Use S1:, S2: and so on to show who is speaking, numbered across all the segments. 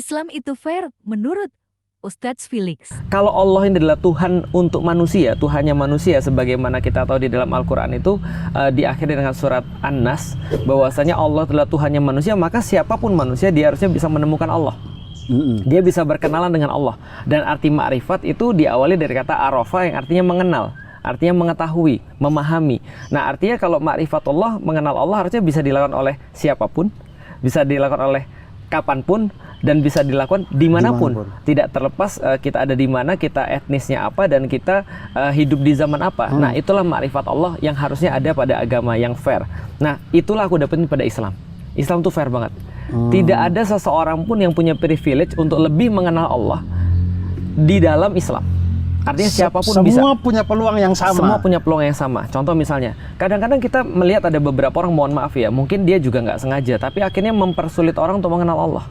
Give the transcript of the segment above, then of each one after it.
S1: Islam itu fair menurut Ustadz Felix.
S2: Kalau Allah ini adalah Tuhan untuk manusia, Tuhannya manusia, sebagaimana kita tahu di dalam Al-Quran itu diakhiri dengan surat An-Nas, bahwasanya Allah adalah Tuhannya manusia, maka siapapun manusia dia harusnya bisa menemukan Allah. Dia bisa berkenalan dengan Allah. Dan arti ma'rifat itu diawali dari kata arafa yang artinya mengenal, artinya mengetahui, memahami. Nah, artinya kalau ma'rifatullah, mengenal Allah, harusnya bisa dilakukan oleh siapapun, bisa dilakukan oleh kapanpun, dan bisa dilakukan dimanapun. Tidak terlepas kita ada di mana, kita etnisnya apa, dan kita hidup di zaman apa. Nah, itulah ma'rifat Allah yang harusnya ada pada agama yang fair. Nah, itulah aku dapetin pada Islam. Islam tuh fair banget. Tidak ada seseorang pun yang punya privilege untuk lebih mengenal Allah di dalam Islam. Artinya siapapun bisa.
S3: Semua punya peluang yang sama.
S2: Semua punya peluang yang sama. Contoh misalnya, kadang-kadang kita melihat ada beberapa orang, mohon maaf ya, mungkin dia juga nggak sengaja, tapi akhirnya mempersulit orang untuk mengenal Allah.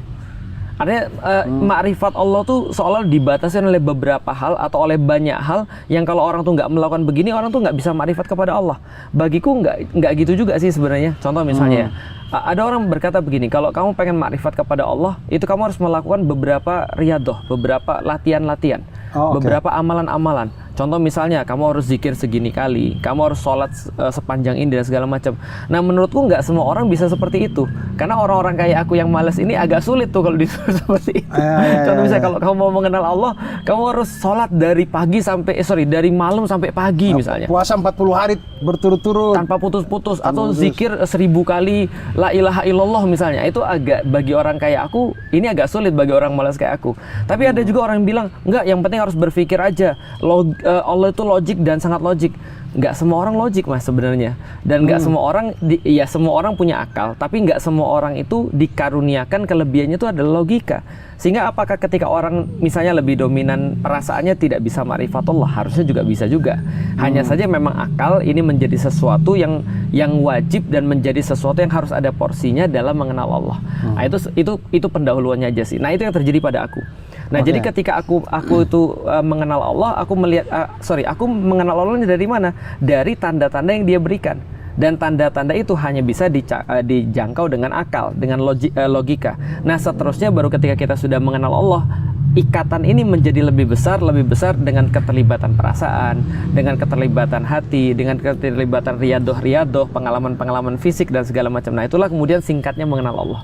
S2: Artinya ma'rifat Allah tuh seolah dibatasi oleh beberapa hal atau oleh banyak hal yang kalau orang tuh nggak melakukan begini, orang tuh nggak bisa ma'rifat kepada Allah. Bagiku nggak gitu juga sih sebenarnya. Contoh misalnya, ada orang berkata begini, kalau kamu pengen ma'rifat kepada Allah, itu kamu harus melakukan beberapa riyadoh, beberapa latihan-latihan, beberapa amalan-amalan. Contoh misalnya, kamu harus zikir segini kali, kamu harus sholat sepanjang ini dan segala macam. Nah, menurutku nggak semua orang bisa seperti itu, karena orang-orang kayak aku yang malas ini agak sulit tuh kalau disuruh seperti itu. Contoh misalnya, kalau kamu mau mengenal Allah, kamu harus sholat dari pagi sampai dari malam sampai pagi misalnya.
S3: Puasa 40 hari berturut-turut
S2: tanpa putus-putus, atau zikir 1000 kali la ilaha illallah misalnya. Itu agak, bagi orang kayak aku, ini agak sulit bagi orang malas kayak aku. Tapi ada juga orang yang bilang, enggak, yang penting harus berpikir aja. Allah itu logik dan sangat logik. Nggak semua orang logik mas sebenarnya, dan nggak semua orang ya semua orang punya akal, tapi nggak semua orang itu dikaruniakan kelebihannya itu adalah logika. Sehingga apakah ketika orang misalnya lebih dominan perasaannya tidak bisa ma'rifatullah, harusnya juga bisa juga. Hanya saja memang akal ini menjadi sesuatu yang wajib dan menjadi sesuatu yang harus ada porsinya dalam mengenal Allah. Nah, itu pendahuluannya aja sih. Nah, itu yang terjadi pada aku. Nah, jadi ketika aku itu mengenal Allah, aku mengenal Allah dari mana? Dari tanda-tanda yang dia berikan. Dan tanda-tanda itu hanya bisa dijangkau dengan akal, dengan logika. Nah, seterusnya baru ketika kita sudah mengenal Allah, ikatan ini menjadi lebih besar dengan keterlibatan perasaan, dengan keterlibatan hati, dengan keterlibatan riyadoh, pengalaman-pengalaman fisik dan segala macam. Nah, itulah kemudian singkatnya mengenal Allah.